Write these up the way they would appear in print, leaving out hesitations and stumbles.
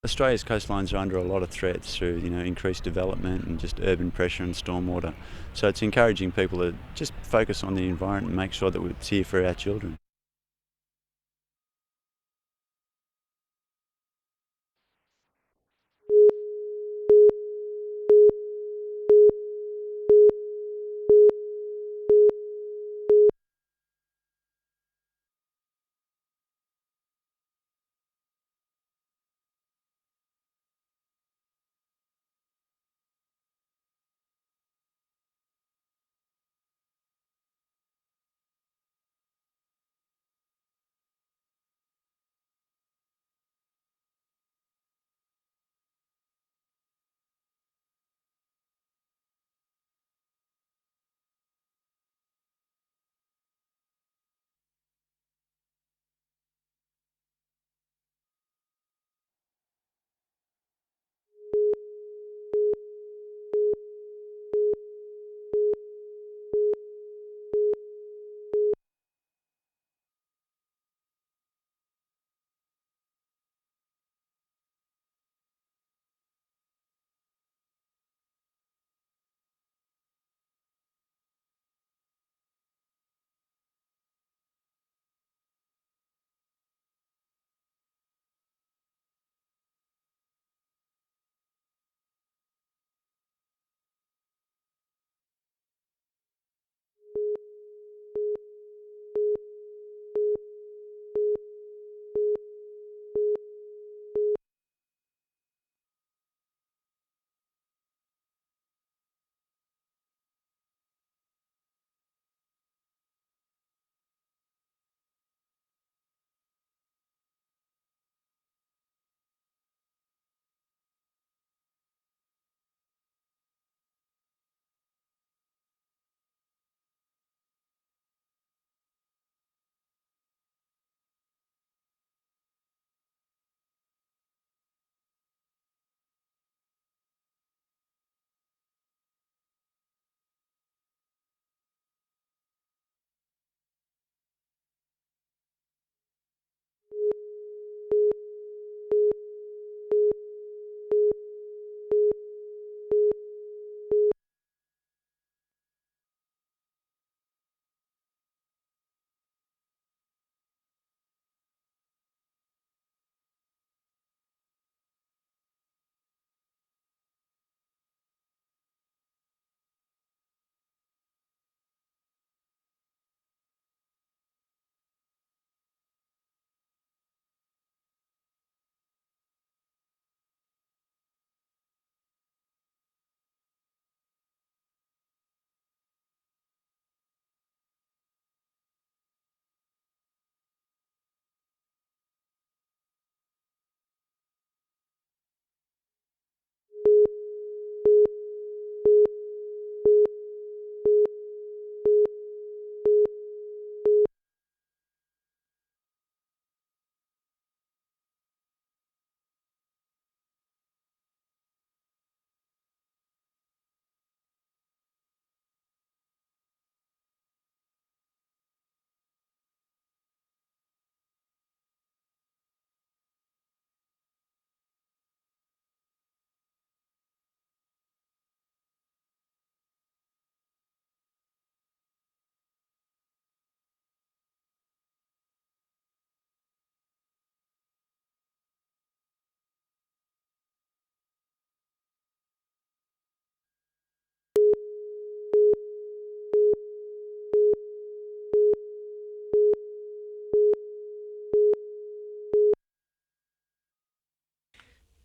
Australia's coastlines are under a lot of threats through, increased development and just urban pressure and stormwater. So it's encouraging people to just focus on the environment and make sure that it's here for our children.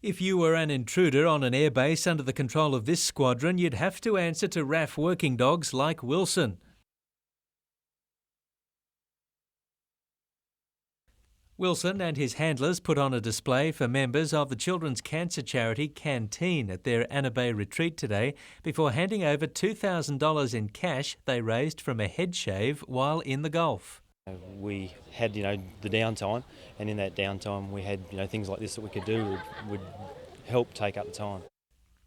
If you were an intruder on an airbase under the control of this squadron, you'd have to answer to RAF working dogs like Wilson. Wilson and his handlers put on a display for members of the children's cancer charity Canteen at their Anna Bay retreat today before handing over $2,000 in cash they raised from a head shave while in the Gulf. We had, the downtime, and in that downtime we had, things like this that we could do would help take up the time.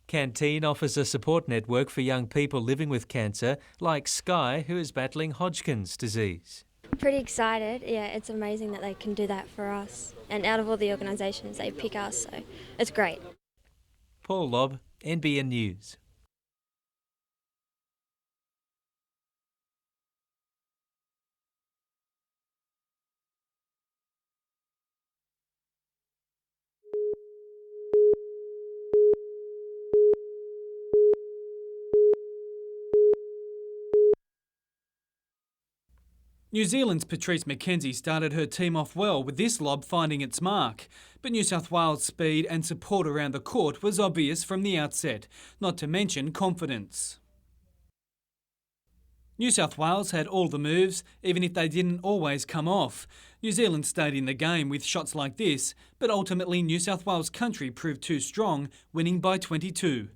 Canteen offers a support network for young people living with cancer, like Sky, who is battling Hodgkin's disease. Pretty excited. Yeah, it's amazing that they can do that for us. And out of all the organisations, they pick us, so it's great. Paul Lobb, NBN News. New Zealand's Patrice McKenzie started her team off well, with this lob finding its mark. But New South Wales' speed and support around the court was obvious from the outset, not to mention confidence. New South Wales had all the moves, even if they didn't always come off. New Zealand stayed in the game with shots like this, but ultimately New South Wales Country proved too strong, winning by 22.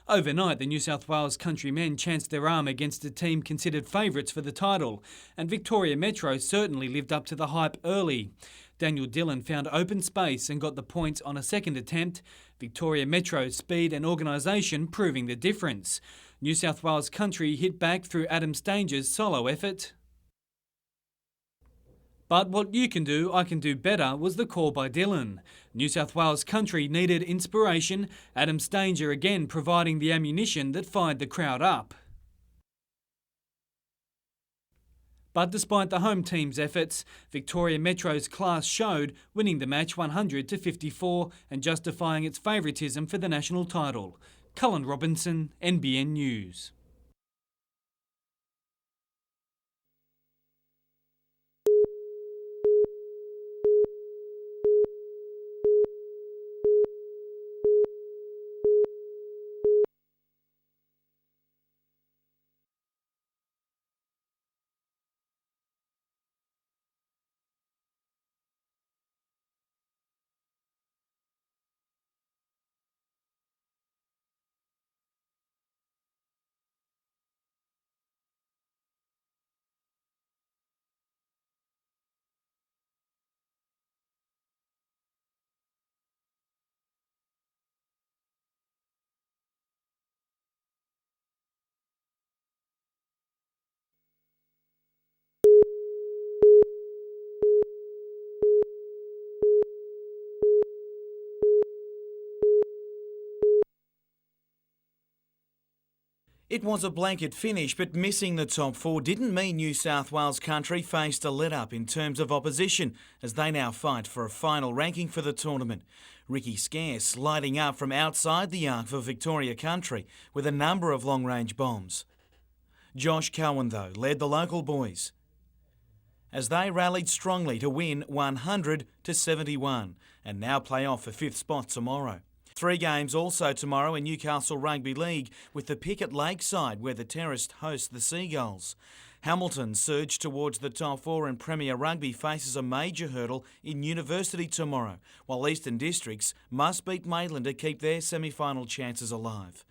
Overnight, the New South Wales Country men chanced their arm against a team considered favourites for the title, and Victoria Metro certainly lived up to the hype early. Daniel Dillon found open space and got the points on a second attempt, Victoria Metro's speed and organisation proving the difference. New South Wales Country hit back through Adam Stanger's solo effort. But what you can do, I can do better was the call by Dillon. New South Wales Country needed inspiration, Adam Stanger again providing the ammunition that fired the crowd up. But despite the home team's efforts, Victoria Metro's class showed, winning the match 100-54 and justifying its favouritism for the national title. Cullen Robinson, NBN News. It was a blanket finish, but missing the top four didn't mean New South Wales Country faced a let-up in terms of opposition as they now fight for a final ranking for the tournament. Ricky Scarce lighting up from outside the arc for Victoria Country with a number of long-range bombs. Josh Cowan, though, led the local boys as they rallied strongly to win 100-71 and now play off for fifth spot tomorrow. 3 games also tomorrow in Newcastle Rugby League with the pick at Lakeside where the Terrace host the Seagulls. Hamilton surged towards the top 4 and Premier Rugby faces a major hurdle in University tomorrow, while Eastern Districts must beat Maitland to keep their semi-final chances alive.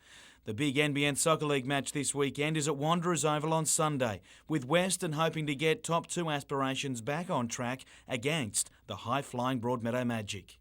The big NBN Soccer League match this weekend is at Wanderers Oval on Sunday, with Western hoping to get top 2 aspirations back on track against the high-flying Broadmeadow Magic.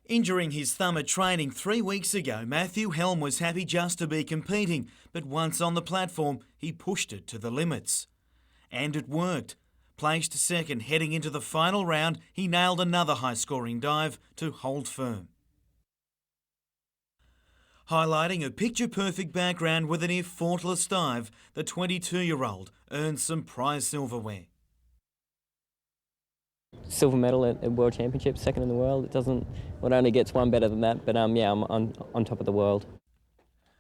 Injuring his thumb at training 3 weeks ago, Matthew Helm was happy just to be competing, but once on the platform, he pushed it to the limits. And it worked. Placed second heading into the final round, he nailed another high-scoring dive to hold firm. Highlighting a picture-perfect background with a near faultless dive, the 22-year-old earned some prize silverware. Silver medal at World Championships, second in the world. It only gets one better than that, but yeah, I'm on top of the world.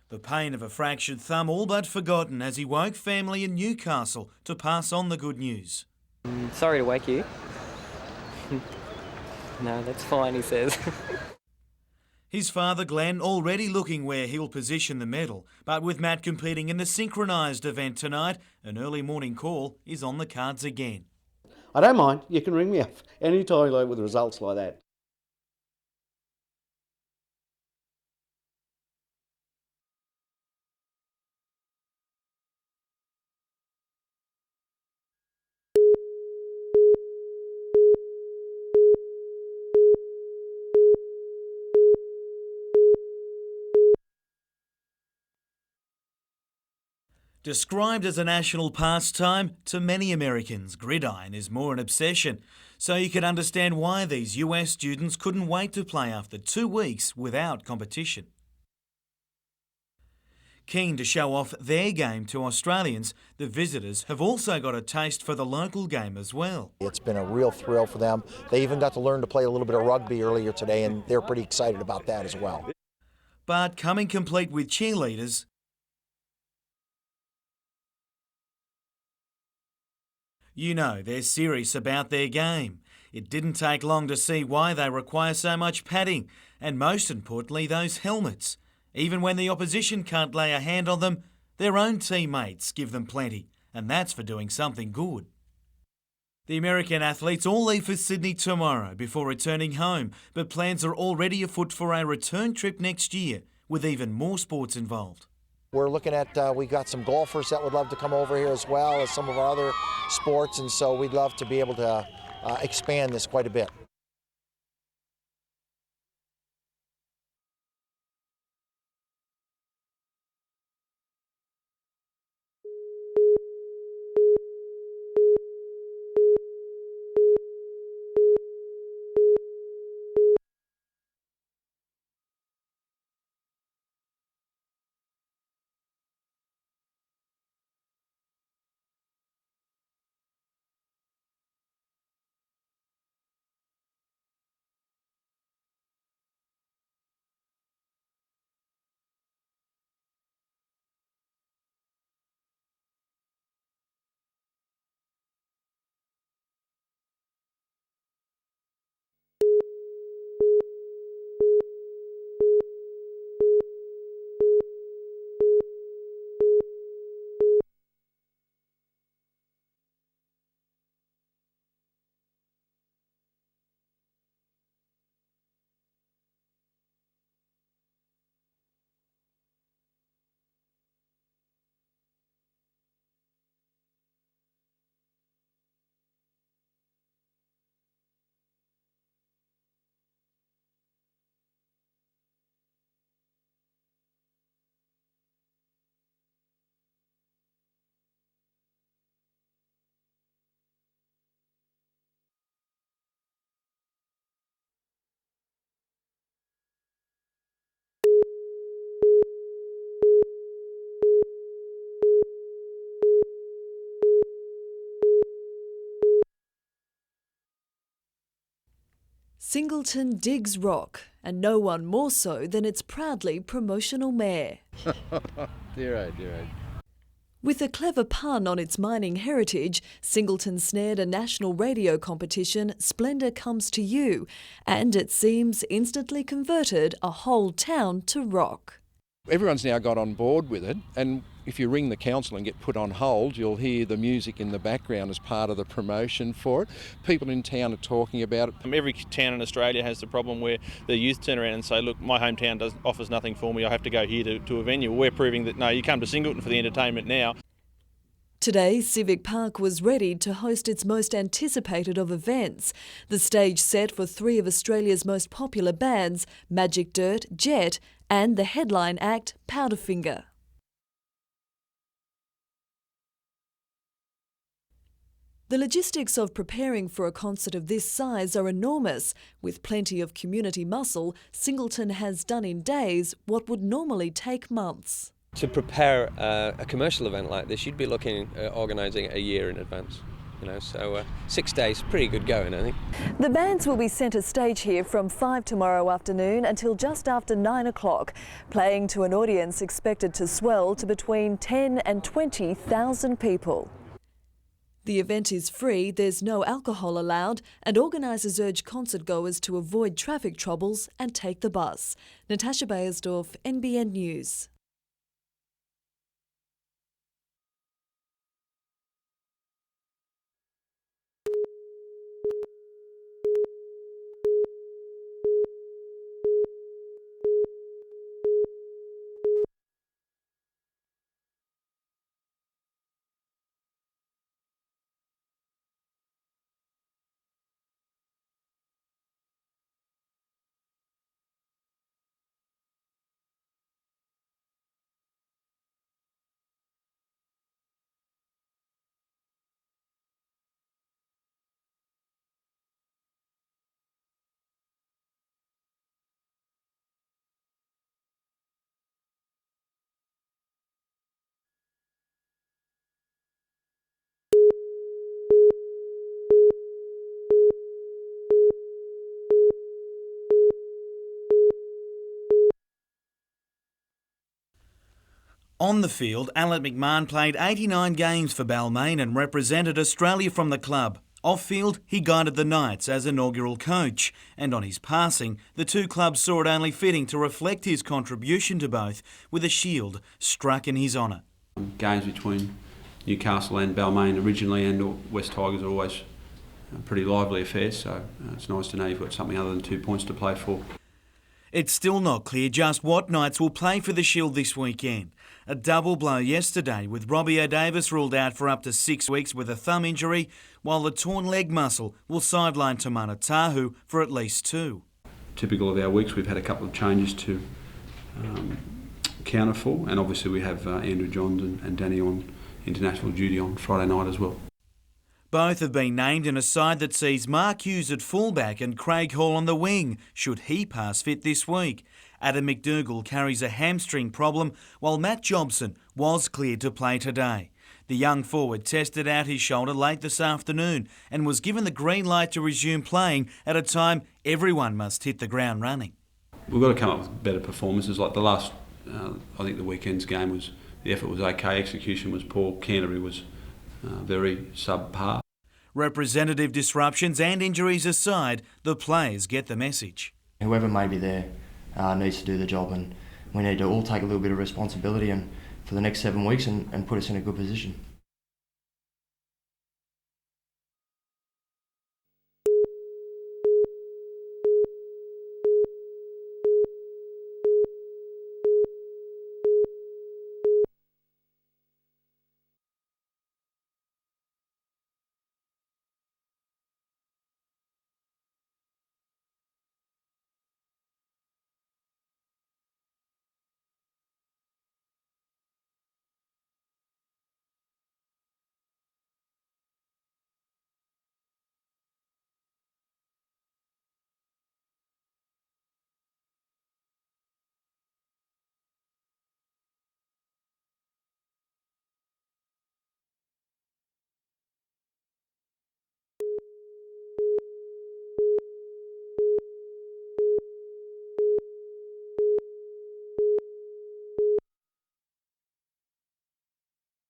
The pain of a fractured thumb all but forgotten as he woke family in Newcastle to pass on the good news. Sorry to wake you. No, that's fine, he says. His father Glenn already looking where he'll position the medal, but with Matt competing in the synchronised event tonight, an early morning call is on the cards again. I don't mind. You can ring me up anytime you like with results like that. Described as a national pastime, to many Americans, gridiron is more an obsession. So you can understand why these US students couldn't wait to play after 2 weeks without competition. Keen to show off their game to Australians, the visitors have also got a taste for the local game as well. It's been a real thrill for them. They even got to learn to play a little bit of rugby earlier today, and they're pretty excited about that as well. But coming complete with cheerleaders, you know they're serious about their game. It didn't take long to see why they require so much padding, and most importantly, those helmets. Even when the opposition can't lay a hand on them, their own teammates give them plenty, and that's for doing something good. The American athletes all leave for Sydney tomorrow before returning home, but plans are already afoot for a return trip next year, with even more sports involved. We're looking at, we got some golfers that would love to come over here as well as some of our other sports, and so we'd love to be able to expand this quite a bit. Singleton digs rock, and no one more so than its proudly promotional mayor. Dear, dear. With a clever pun on its mining heritage, Singleton snared a national radio competition, Splendour Comes to You, and it seems instantly converted a whole town to rock. Everyone's now got on board with it, and if you ring the council and get put on hold, you'll hear the music in the background as part of the promotion for it. People in town are talking about it. Every town in Australia has the problem where the youth turn around and say, look, my hometown offers nothing for me, I have to go here to a venue. We're proving that, no, you come to Singleton for the entertainment now. Today, Civic Park was ready to host its most anticipated of events. The stage set for 3 of Australia's most popular bands, Magic Dirt, Jet, and the headline act, Powderfinger. The logistics of preparing for a concert of this size are enormous. With plenty of community muscle, Singleton has done in days what would normally take months. To prepare a commercial event like this, you'd be looking at organising a year in advance. So 6 days, pretty good going, I think. The bands will be centre stage here from 5 tomorrow afternoon until just after 9 o'clock, playing to an audience expected to swell to between 10 and 20,000 people. The event is free, there's no alcohol allowed, and organisers urge concert goers to avoid traffic troubles and take the bus. Natasha Bayersdorf, NBN News. On the field, Alec McMahon played 89 games for Balmain and represented Australia from the club. Off-field, he guided the Knights as inaugural coach. And on his passing, the two clubs saw it only fitting to reflect his contribution to both with a shield struck in his honour. Games between Newcastle and Balmain originally and West Tigers are always pretty lively affairs, so it's nice to know you've got something other than 2 points to play for. It's still not clear just what Knights will play for the Shield this weekend. A double blow yesterday with Robbie O'Davis ruled out for up to 6 weeks with a thumb injury, while the torn leg muscle will sideline Tamana Tahu for at least 2. Typical of our weeks, we've had a couple of changes to counter for, and obviously we have Andrew Johns and Danny on international duty on Friday night as well. Both have been named in a side that sees Mark Hughes at fullback and Craig Hall on the wing, should he pass fit this week. Adam McDougall carries a hamstring problem, while Matt Jobson was cleared to play today. The young forward tested out his shoulder late this afternoon and was given the green light to resume playing at a time everyone must hit the ground running. We've got to come up with better performances. Like the last, I think the weekend's game was, the effort was okay, execution was poor, Canterbury was very subpar. Representative disruptions and injuries aside, the players get the message. Whoever may be there needs to do the job, and we need to all take a little bit of responsibility and for the next 7 weeks and put us in a good position.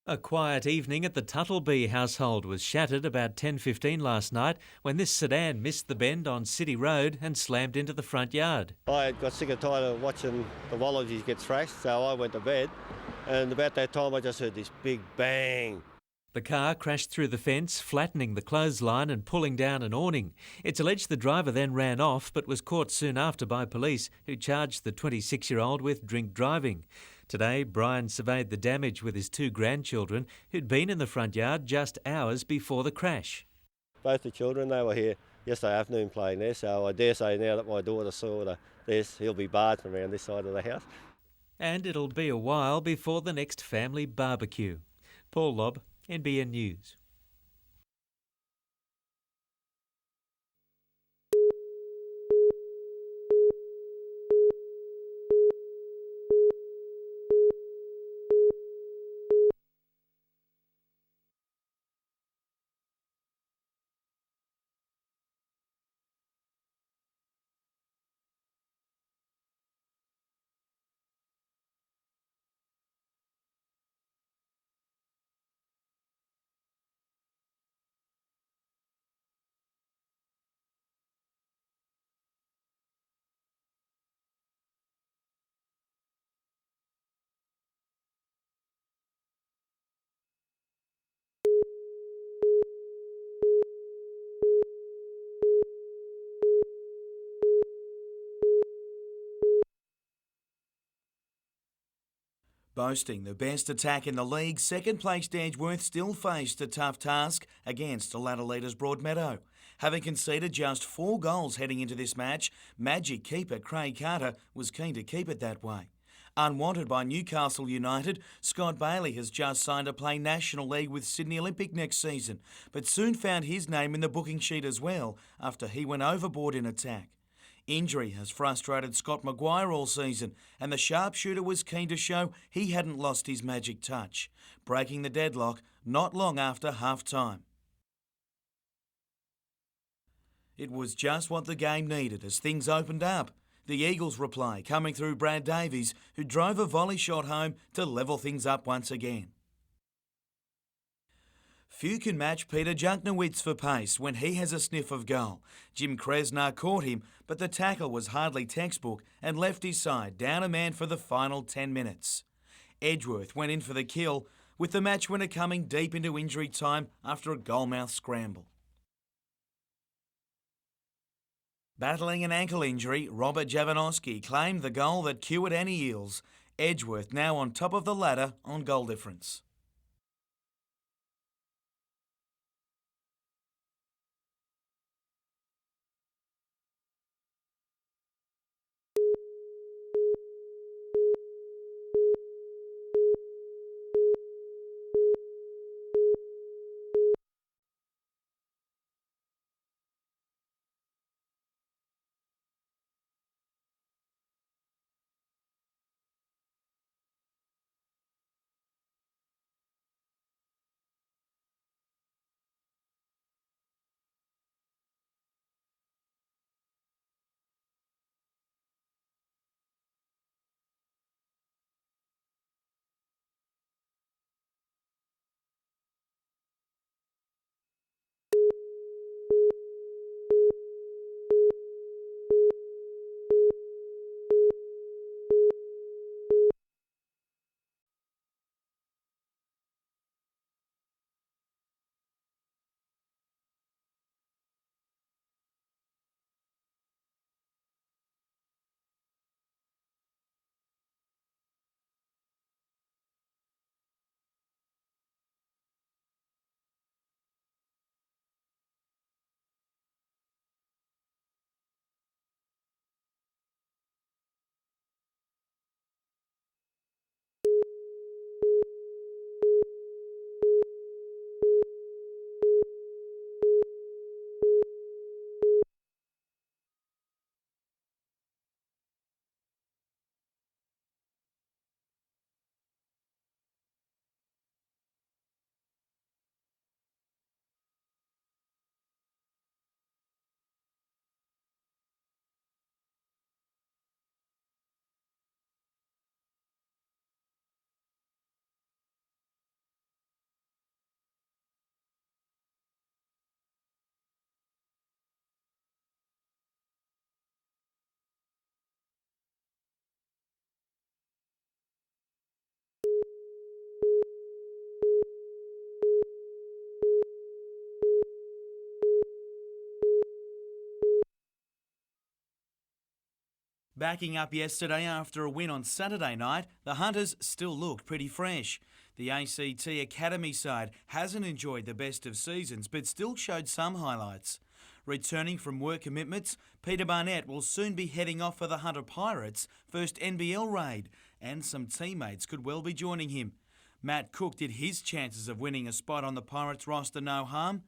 A quiet evening at the Tuttleby household was shattered about 10:15 last night when this sedan missed the bend on City Road and slammed into the front yard. I got sick and tired of watching the wallabies get thrashed, so I went to bed, and about that time I just heard this big bang. The car crashed through the fence, flattening the clothesline and pulling down an awning. It's alleged the driver then ran off but was caught soon after by police, who charged the 26-year-old with drink driving. Today, Brian surveyed the damage with his 2 grandchildren who'd been in the front yard just hours before the crash. Both the children, they were here yesterday afternoon playing there, so I dare say now that my daughter saw this, he'll be barred from around this side of the house. And it'll be a while before the next family barbecue. Paul Lobb, NBN News. Boasting the best attack in the league, second-placed Edgeworth still faced a tough task against the ladder leaders Broadmeadow. Having conceded just 4 goals heading into this match, Magic keeper Craig Carter was keen to keep it that way. Unwanted by Newcastle United, Scott Bailey has just signed to play National League with Sydney Olympic next season, but soon found his name in the booking sheet as well after he went overboard in attack. Injury has frustrated Scott Maguire all season, and the sharpshooter was keen to show he hadn't lost his magic touch, breaking the deadlock not long after half-time. It was just what the game needed as things opened up. The Eagles' reply coming through Brad Davies, who drove a volley shot home to level things up once again. Few can match Peter Junknowitz for pace when he has a sniff of goal. Jim Kresnar caught him, but the tackle was hardly textbook and left his side down a man for the final 10 minutes. Edgeworth went in for the kill, with the match winner coming deep into injury time after a goalmouth scramble. Battling an ankle injury, Robert Jovanovski claimed the goal that cured Annie Eels. Edgeworth now on top of the ladder on goal difference. Backing up yesterday after a win on Saturday night, the Hunters still look pretty fresh. The ACT Academy side hasn't enjoyed the best of seasons but still showed some highlights. Returning from work commitments, Peter Barnett will soon be heading off for the Hunter Pirates' first NBL raid, and some teammates could well be joining him. Matt Cook did his chances of winning a spot on the Pirates roster no harm.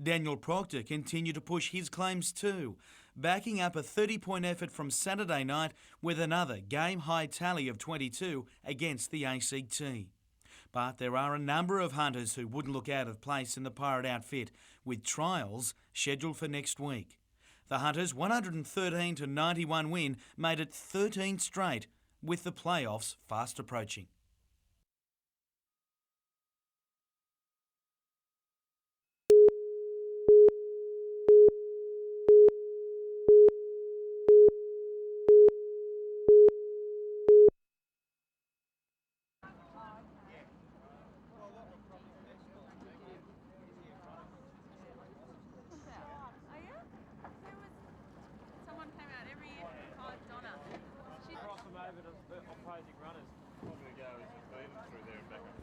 Daniel Proctor continued to push his claims too, backing up a 30-point effort from Saturday night with another game-high tally of 22 against the ACT. But there are a number of Hunters who wouldn't look out of place in the Pirate outfit, with trials scheduled for next week. The Hunters' 113-91 win made it 13 straight, with the playoffs fast approaching.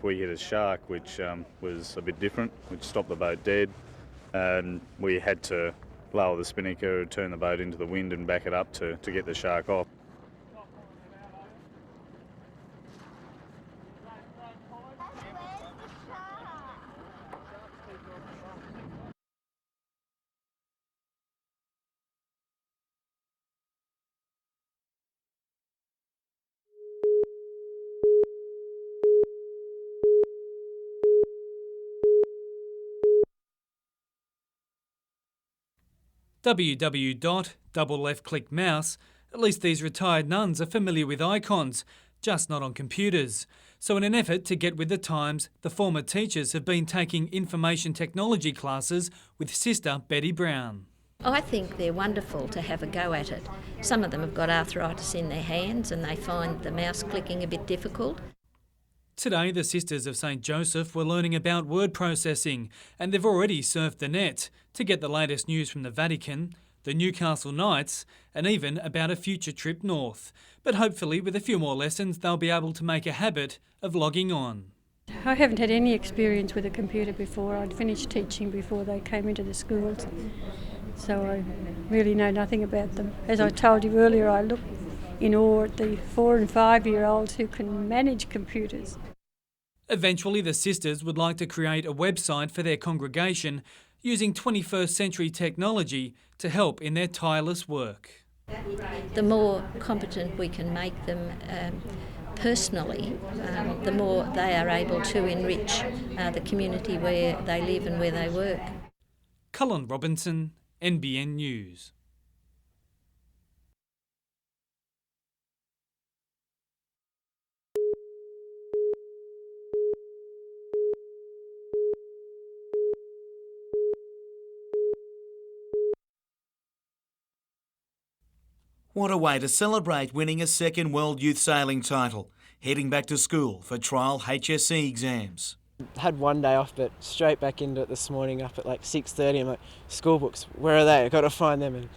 We hit a shark, which was a bit different, which stopped the boat dead, and we had to lower the spinnaker, turn the boat into the wind and back it up to get the shark off. www.double-left-click-mouse At least these retired nuns are familiar with icons, just not on computers. So in an effort to get with the times, the former teachers have been taking information technology classes with Sister Betty Brown. I think they're wonderful to have a go at it. Some of them have got arthritis in their hands and they find the mouse clicking a bit difficult. Today, the Sisters of St Joseph were learning about word processing, and they've already surfed the net to get the latest news from the Vatican, the Newcastle Knights, and even about a future trip north. But hopefully, with a few more lessons, they'll be able to make a habit of logging on. I haven't had any experience with a computer before. I'd finished teaching before they came into the schools, so I really know nothing about them. As I told you earlier, I look in awe at the 4- and 5-year-olds who can manage computers. Eventually, the sisters would like to create a website for their congregation using 21st century technology to help in their tireless work. The more competent we can make them personally, the more they are able to enrich the community where they live and where they work. Cullen Robinson, NBN News. What a way to celebrate winning a second World Youth Sailing title, heading back to school for trial HSC exams. Had one day off, but straight back into it this morning up at like 6:30. I'm like, school books, where are they? I've got to find them.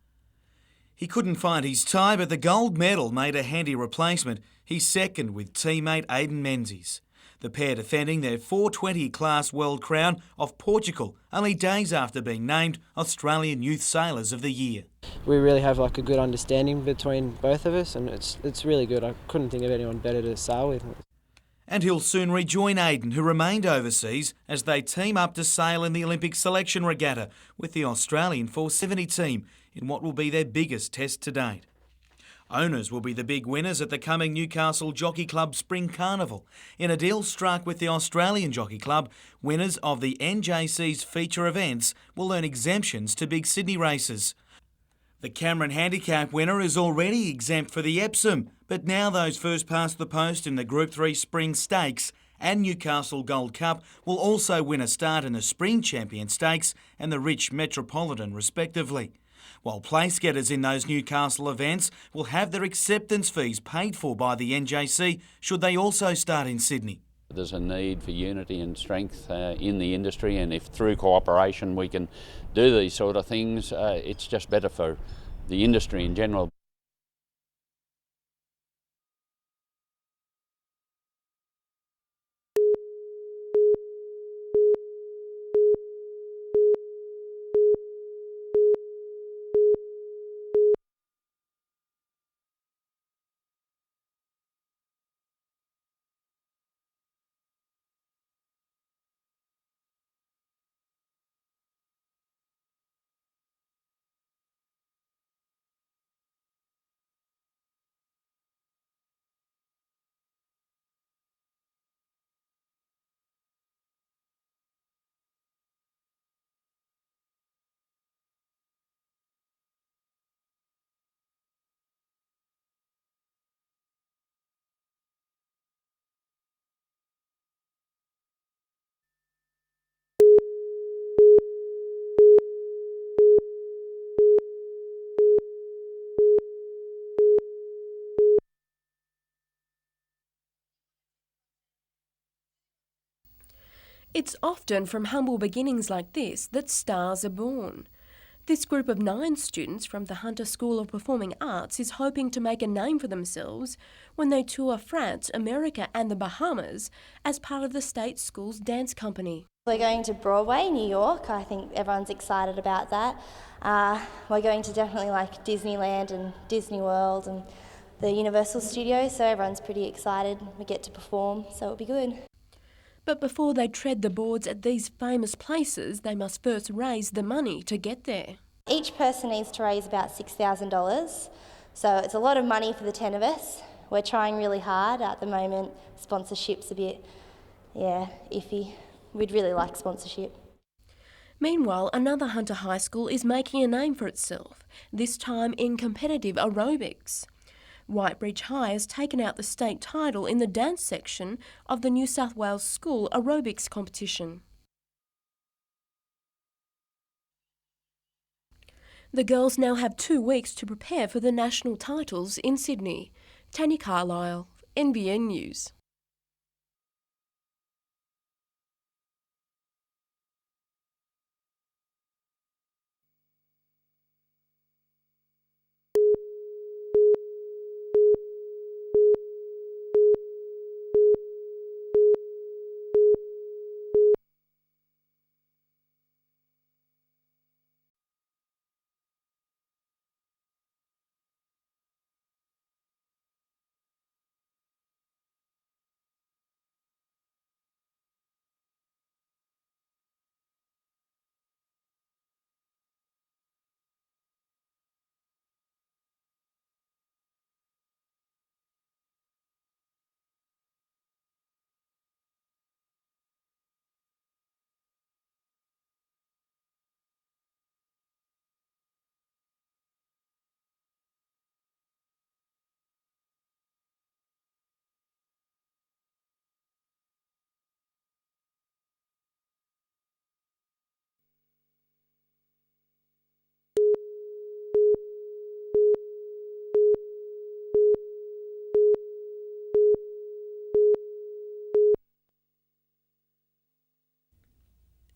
He couldn't find his tie, but the gold medal made a handy replacement. He's second with teammate Aidan Menzies. The pair defending their 420 class world crown off Portugal, only days after being named Australian Youth Sailors of the Year. We really have like a good understanding between both of us, and it's really good. I couldn't think of anyone better to sail with. And he'll soon rejoin Aidan, who remained overseas, as they team up to sail in the Olympic selection regatta with the Australian 470 team in what will be their biggest test to date. Owners will be the big winners at the coming Newcastle Jockey Club Spring Carnival. In a deal struck with the Australian Jockey Club, winners of the NJC's feature events will earn exemptions to big Sydney races. The Cameron Handicap winner is already exempt for the Epsom, but now those first past the post in the Group 3 Spring Stakes and Newcastle Gold Cup will also win a start in the Spring Champion Stakes and the Rich Metropolitan respectively. While place getters in those Newcastle events will have their acceptance fees paid for by the NJC should they also start in Sydney. There's a need for unity and strength in the industry, and if through cooperation we can do these sort of things, it's just better for the industry in general. It's often from humble beginnings like this that stars are born. This group of 9 students from the Hunter School of Performing Arts is hoping to make a name for themselves when they tour France, America and the Bahamas as part of the state school's dance company. We're going to Broadway, New York. I think everyone's excited about that. We're going to definitely like Disneyland and Disney World and the Universal Studios, so everyone's pretty excited. We get to perform, so it'll be good. But before they tread the boards at these famous places, they must first raise the money to get there. Each person needs to raise about $6,000, so it's a lot of money for the 10 of us. We're trying really hard. At the moment, sponsorship's a bit, iffy. We'd really like sponsorship. Meanwhile, another Hunter High School is making a name for itself, this time in competitive aerobics. Whitebridge High has taken out the state title in the dance section of the New South Wales School aerobics competition. The girls now have 2 weeks to prepare for the national titles in Sydney. Tanya Carlisle, NBN News.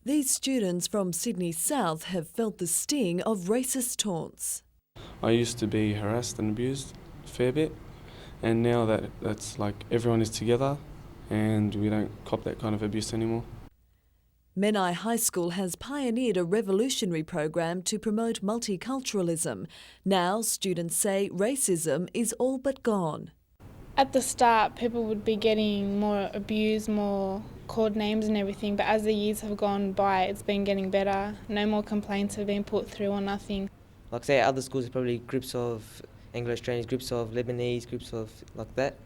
These students from Sydney South have felt the sting of racist taunts. I used to be harassed and abused a fair bit, and now that's like everyone is together and we don't cop that kind of abuse anymore. Menai High School has pioneered a revolutionary program to promote multiculturalism. Now students say racism is all but gone. At the start, people would be getting more abused, more called names and everything, but as the years have gone by, it's been getting better. No more complaints have been put through or nothing. Like say other schools, probably groups of Anglo-Australians, groups of Lebanese, groups of like that.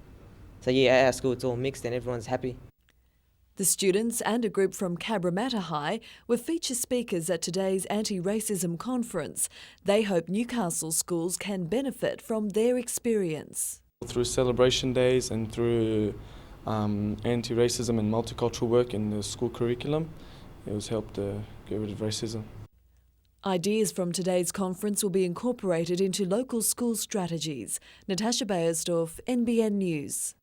So yeah, at our school it's all mixed and everyone's happy. The students and a group from Cabramatta High were feature speakers at today's anti-racism conference. They hope Newcastle schools can benefit from their experience. Through celebration days and through anti-racism and multicultural work in the school curriculum, it was helped to get rid of racism. Ideas from today's conference will be incorporated into local school strategies. Natasha Bayersdorf, NBN News.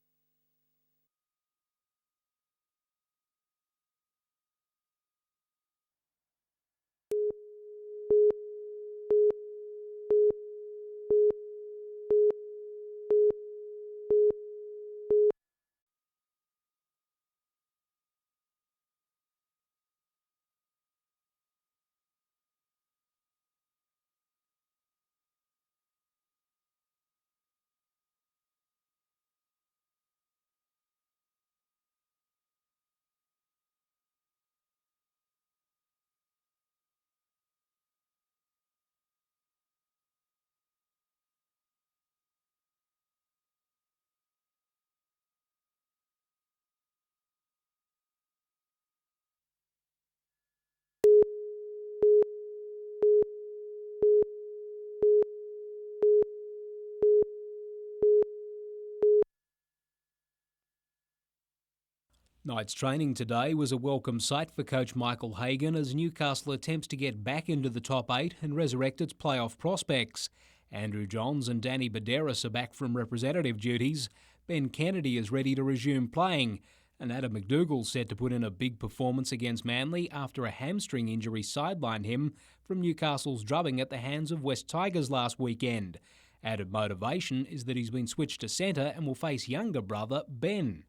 Night's training today was a welcome sight for coach Michael Hagan as Newcastle attempts to get back into the top 8 and resurrect its playoff prospects. Andrew Johns and Danny Baderas are back from representative duties. Ben Kennedy is ready to resume playing. And Adam McDougall's set to put in a big performance against Manly after a hamstring injury sidelined him from Newcastle's drubbing at the hands of West Tigers last weekend. Added motivation is that he's been switched to centre and will face younger brother Ben.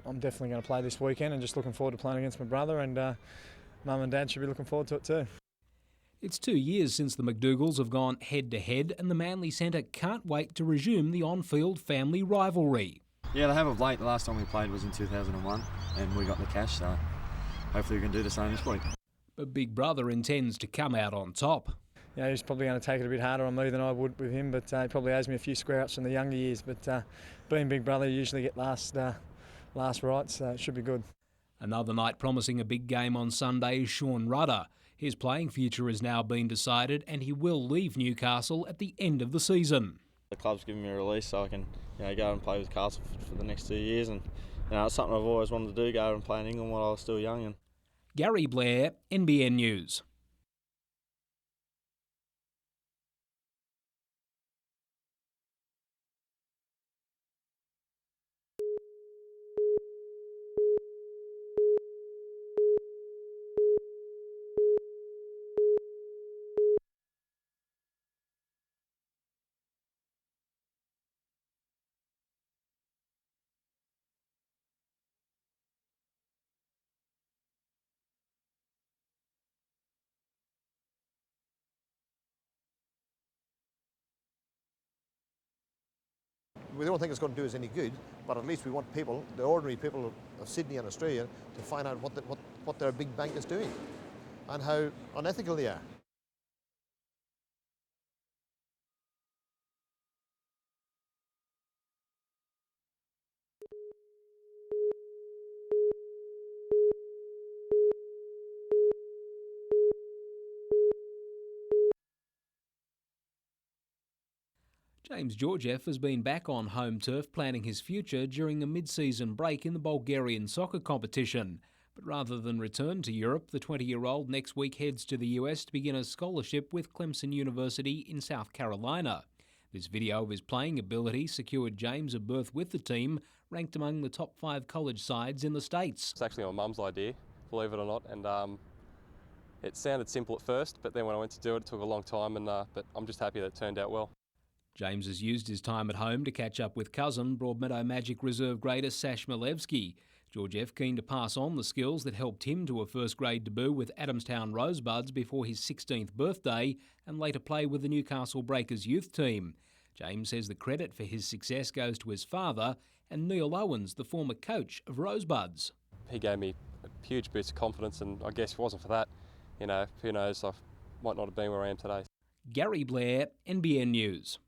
I'm definitely going to play this weekend and just looking forward to playing against my brother, and Mum and Dad should be looking forward to it too. It's 2 years since the McDougalls have gone head-to-head and the Manly centre can't wait to resume the on-field family rivalry. Yeah, they have of late. The last time we played was in 2001 and we got the cash, so hopefully we can do the same this week. But Big Brother intends to come out on top. Yeah, he's probably going to take it a bit harder on me than I would with him, but he probably owes me a few square-ups from the younger years. But being Big Brother, you usually get last rights, so it should be good. Another night promising a big game on Sunday is Sean Rudder. His playing future has now been decided and he will leave Newcastle at the end of the season. The club's given me a release so I can go and play with Castle for the next 2 years, and it's something I've always wanted to do, go and play in England while I was still young. Gary Blair, NBN News. We don't think it's going to do us any good, but at least we want people, the ordinary people of Sydney and Australia, to find out what their big bank is doing and how unethical they are. James Georgiev has been back on home turf planning his future during a mid-season break in the Bulgarian soccer competition. But rather than return to Europe, the 20-year-old next week heads to the US to begin a scholarship with Clemson University in South Carolina. This video of his playing ability secured James a berth with the team, ranked among the top 5 college sides in the States. It's actually my mum's idea, believe it or not, and it sounded simple at first, but then when I went to do it, it took a long time, but I'm just happy that it turned out well. James has used his time at home to catch up with cousin Broadmeadow Magic reserve grader Sash Milevsky. Georgiev keen to pass on the skills that helped him to a first-grade debut with Adamstown Rosebuds before his 16th birthday and later play with the Newcastle Breakers youth team. James says the credit for his success goes to his father and Neil Owens, the former coach of Rosebuds. He gave me a huge boost of confidence, and I guess if it wasn't for that, who knows, I might not have been where I am today. Gary Blair, NBN News.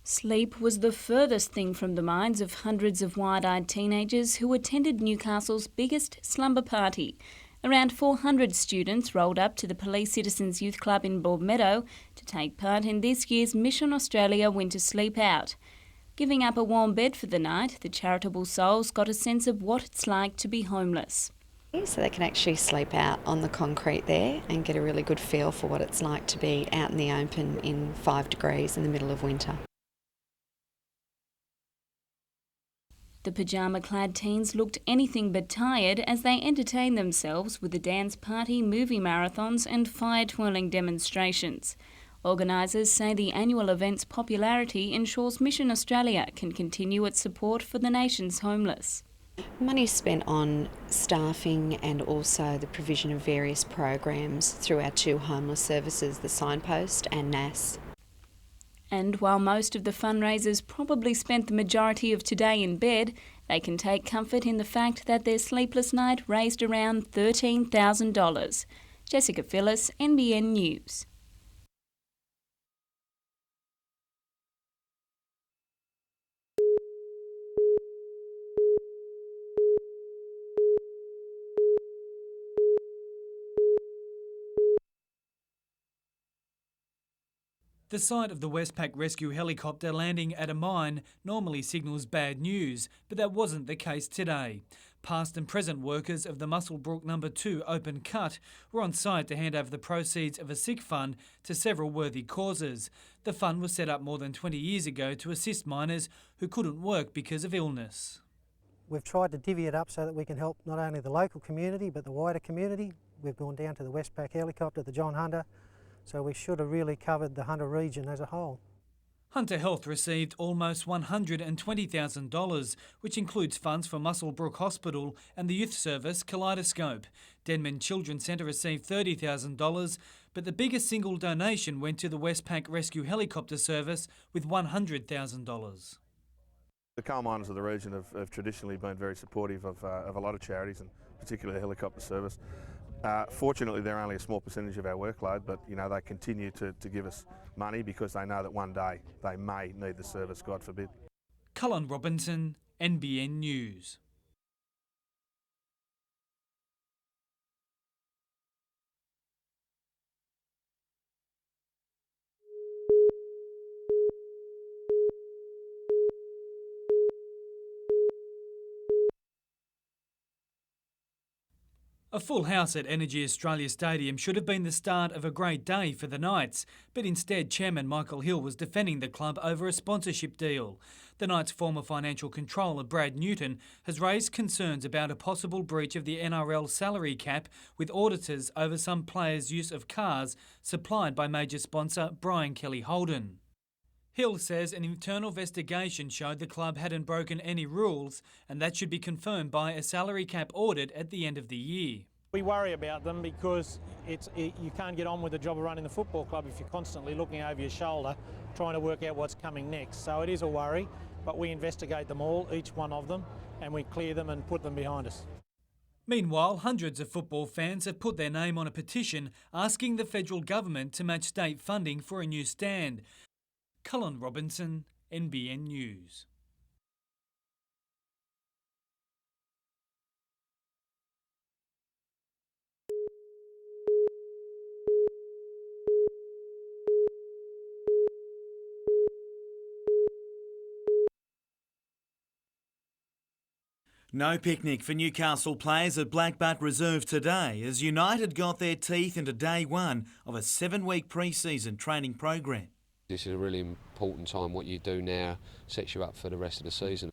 Sleep was the furthest thing from the minds of hundreds of wide-eyed teenagers who attended Newcastle's biggest slumber party. Around 400 students rolled up to the Police Citizens Youth Club in Broadmeadow to take part in this year's Mission Australia Winter Sleep Out. Giving up a warm bed for the night, the charitable souls got a sense of what it's like to be homeless. So they can actually sleep out on the concrete there and get a really good feel for what it's like to be out in the open in 5 degrees in the middle of winter. The pyjama-clad teens looked anything but tired as they entertained themselves with a dance party, movie marathons and fire-twirling demonstrations. Organisers say the annual event's popularity ensures Mission Australia can continue its support for the nation's homeless. Money is spent on staffing and also the provision of various programs through our two homeless services, the Signpost and NAS. And while most of the fundraisers probably spent the majority of today in bed, they can take comfort in the fact that their sleepless night raised around $13,000. Jessica Phillis, NBN News. The sight of the Westpac rescue helicopter landing at a mine normally signals bad news, but that wasn't the case today. Past and present workers of the Muswellbrook No. 2 open cut were on site to hand over the proceeds of a sick fund to several worthy causes. The fund was set up more than 20 years ago to assist miners who couldn't work because of illness. We've tried to divvy it up so that we can help not only the local community but the wider community. We've gone down to the Westpac helicopter, the John Hunter, so we should have really covered the Hunter region as a whole. Hunter Health received almost $120,000, which includes funds for Muswellbrook Hospital and the youth service Kaleidoscope. Denman Children's Centre received $30,000, but the biggest single donation went to the Westpac Rescue Helicopter Service with $100,000. The coal miners of the region have traditionally been very supportive of a lot of charities, and particularly the helicopter service. Fortunately, they're only a small percentage of our workload, but they continue to give us money because they know that one day they may need the service, God forbid. Cullen Robinson, NBN News. A full house at Energy Australia Stadium should have been the start of a great day for the Knights, but instead Chairman Michael Hill was defending the club over a sponsorship deal. The Knights' former financial controller Brad Newton has raised concerns about a possible breach of the NRL salary cap with auditors over some players' use of cars supplied by major sponsor Brian Kelly Holden. Hill says an internal investigation showed the club hadn't broken any rules, and that should be confirmed by a salary cap audit at the end of the year. We worry about them because you can't get on with the job of running the football club if you're constantly looking over your shoulder trying to work out what's coming next. So it is a worry, but we investigate them all, each one of them, and we clear them and put them behind us. Meanwhile, hundreds of football fans have put their name on a petition asking the federal government to match state funding for a new stand. Cullen Robinson, NBN News. No picnic for Newcastle players at Blackbutt Reserve today as United got their teeth into day one of a 7-week pre-season training program. This is a really important time. What you do now sets you up for the rest of the season.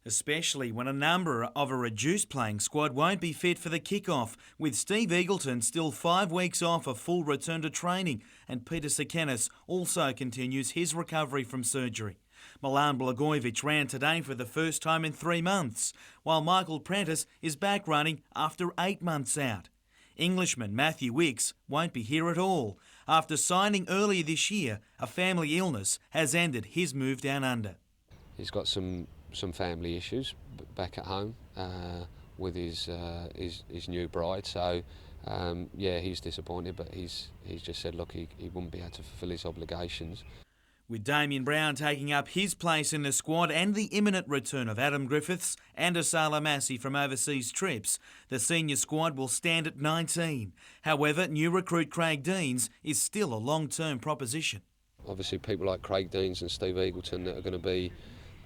Especially when a number of a reduced playing squad won't be fit for the kick-off, with Steve Eagleton still 5 weeks off a full return to training, and Peter Sakanis also continues his recovery from surgery. Milan Blagojevich ran today for the first time in 3 months, while Michael Prentice is back running after 8 months out. Englishman Matthew Wicks won't be here at all. After signing earlier this year, a family illness has ended his move down under. He's got some family issues back at home with his new bride. So yeah, he's disappointed, but he's just said, look, he wouldn't be able to fulfil his obligations. With Damien Brown taking up his place in the squad and the imminent return of Adam Griffiths and Asala Massey from overseas trips, the senior squad will stand at 19. However, new recruit Craig Deans is still a long-term proposition. Obviously, people like Craig Deans and Steve Eagleton that are going to be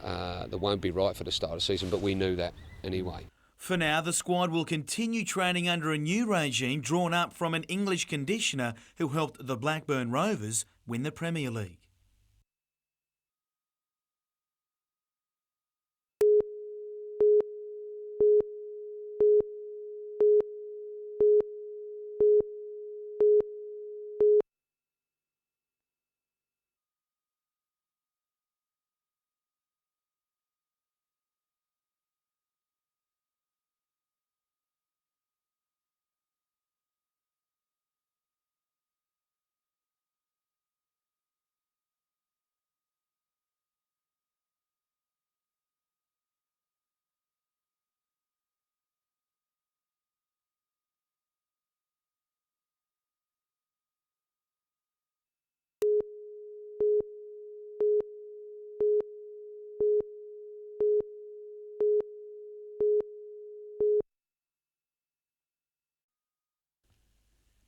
that won't be right for the start of the season, but we knew that anyway. For now, the squad will continue training under a new regime drawn up from an English conditioner who helped the Blackburn Rovers win the Premier League.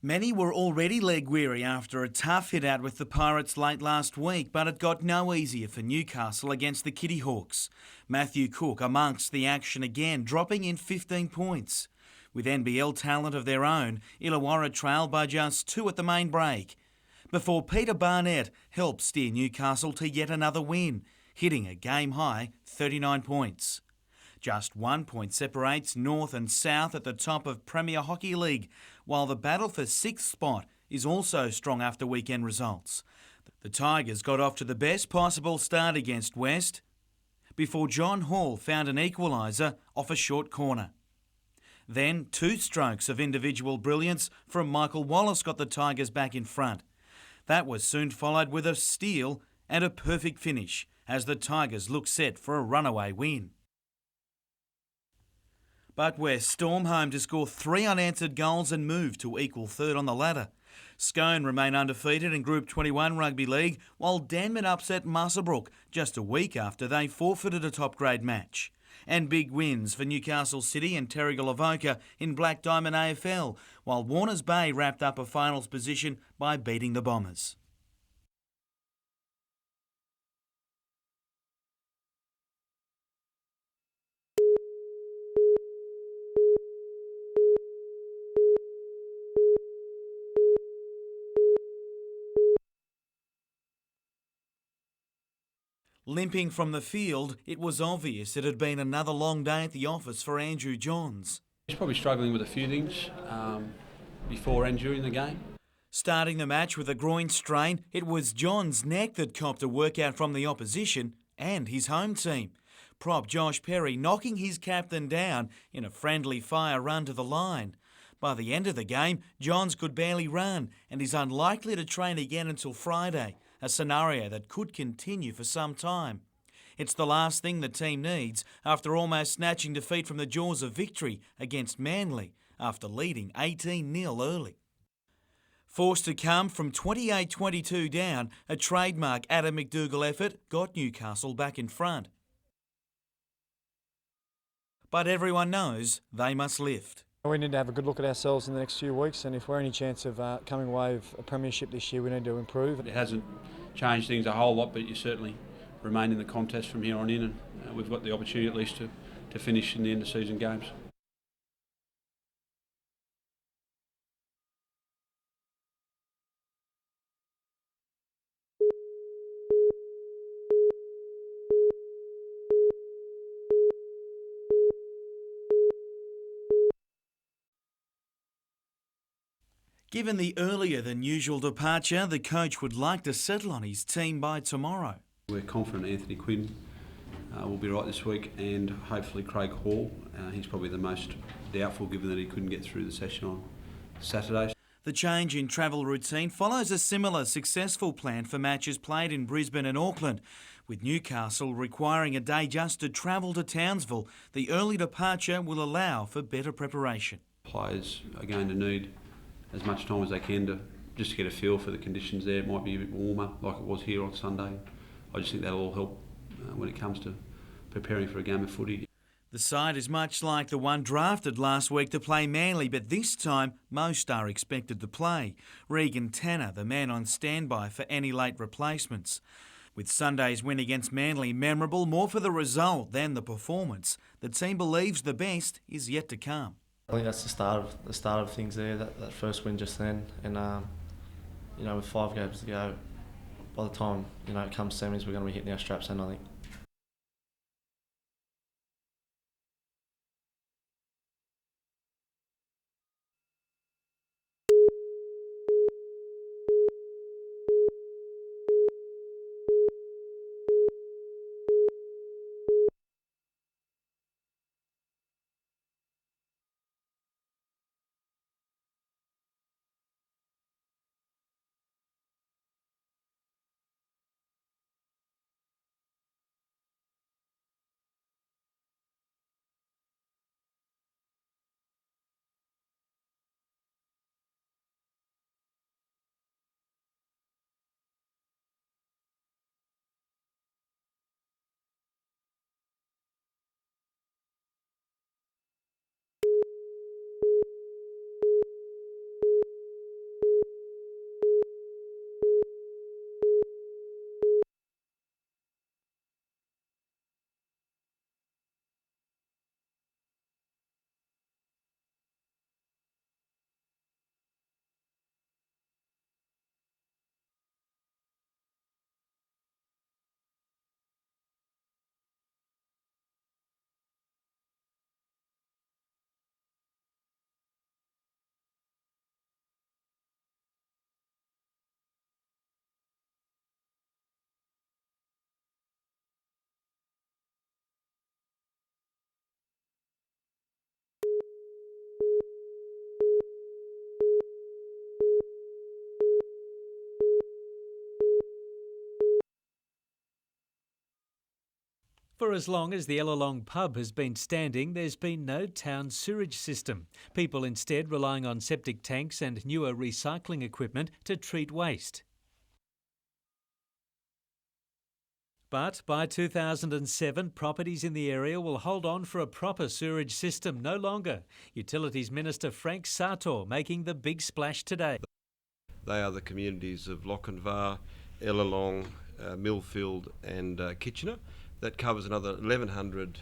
Many were already leg weary after a tough hit out with the Pirates late last week, but it got no easier for Newcastle against the Kitty Hawks. Matthew Cook amongst the action again, dropping in 15 points. With NBL talent of their own, Illawarra trailed by just 2 at the main break, before Peter Barnett helped steer Newcastle to yet another win, hitting a game-high 39 points. Just 1 point separates North and South at the top of Premier Hockey League, while the battle for 6th spot is also strong after weekend results. The Tigers got off to the best possible start against West before John Hall found an equaliser off a short corner. Then 2 strokes of individual brilliance from Michael Wallace got the Tigers back in front. That was soon followed with a steal and a perfect finish as the Tigers look set for a runaway win. But West storm home to score 3 unanswered goals and move to equal third on the ladder. Scone remain undefeated in Group 21 Rugby League, while Danman upset Muswellbrook just a week after they forfeited a top-grade match. And big wins for Newcastle City and Terrigal Avoca in Black Diamond AFL, while Warners Bay wrapped up a finals position by beating the Bombers. Limping from the field, it was obvious it had been another long day at the office for Andrew Johns. He's probably struggling with a few things before and during the game. Starting the match with a groin strain, it was Johns' neck that copped a workout from the opposition and his home team. Prop Josh Perry knocking his captain down in a friendly fire run to the line. By the end of the game, Johns could barely run and is unlikely to train again until Friday, a scenario that could continue for some time. It's the last thing the team needs after almost snatching defeat from the jaws of victory against Manly after leading 18-0 early. Forced to come from 28-22 down, a trademark Adam McDougall effort got Newcastle back in front. But everyone knows they must lift. We need to have a good look at ourselves in the next few weeks, and if we're any chance of coming away with a premiership this year, we need to improve. It hasn't changed things a whole lot, but you certainly remain in the contest from here on in, and we've got the opportunity at least to finish in the end of season games. Given the earlier than usual departure, the coach would like to settle on his team by tomorrow. We're confident Anthony Quinn will be right this week, and hopefully Craig Hall. He's probably the most doubtful given that he couldn't get through the session on Saturday. The change in travel routine follows a similar successful plan for matches played in Brisbane and Auckland. With Newcastle requiring a day just to travel to Townsville, the early departure will allow for better preparation. Players are going to need as much time as they can to just to get a feel for the conditions there. It might be a bit warmer like it was here on Sunday. I just think that'll all help when it comes to preparing for a game of footy. The side is much like the one drafted last week to play Manly, but this time most are expected to play. Regan Tanner, the man on standby for any late replacements. With Sunday's win against Manly memorable more for the result than the performance, the team believes the best is yet to come. I think that's the start of things there. That first win just then, and with 5 games to go, by the time it comes semis, we're going to be hitting our straps in, I think. For as long as the Ellalong pub has been standing, there's been no town sewerage system. People instead relying on septic tanks and newer recycling equipment to treat waste. But by 2007, properties in the area will hold on for a proper sewerage system no longer. Utilities Minister Frank Sartor making the big splash today. They are the communities of Lochinvar, Ellalong, Millfield and Kitchener. That covers another 1,100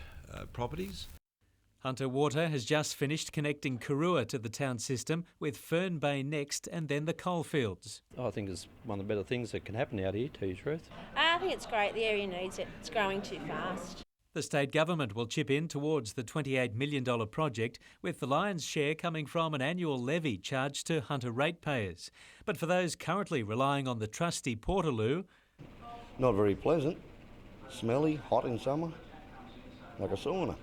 properties. Hunter Water has just finished connecting Karua to the town system, with Fern Bay next and then the coalfields. I think it's one of the better things that can happen out here, to tell you the truth. I think it's great. The area needs it. It's growing too fast. The state government will chip in towards the $28 million project, with the lion's share coming from an annual levy charged to Hunter ratepayers. But for those currently relying on the trusty Portaloo, not very pleasant. Smelly, hot in summer, like a sauna.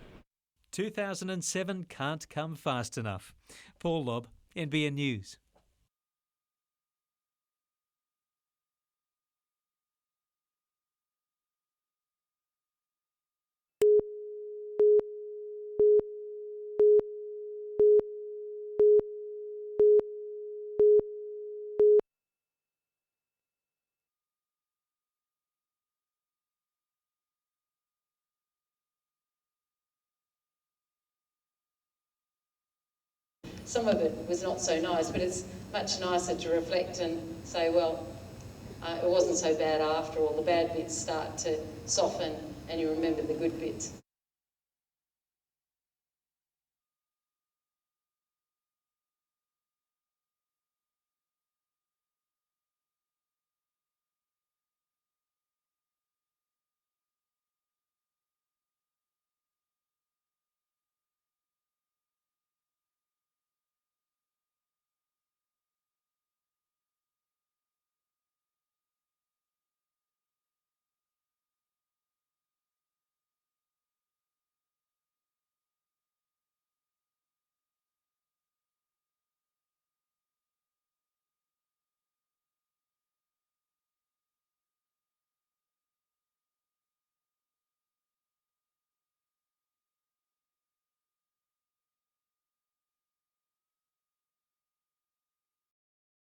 2007 can't come fast enough. Paul Lobb, NBN News. Some of it was not so nice, but it's much nicer to reflect and say, well, it wasn't so bad after all. The bad bits start to soften and you remember the good bits.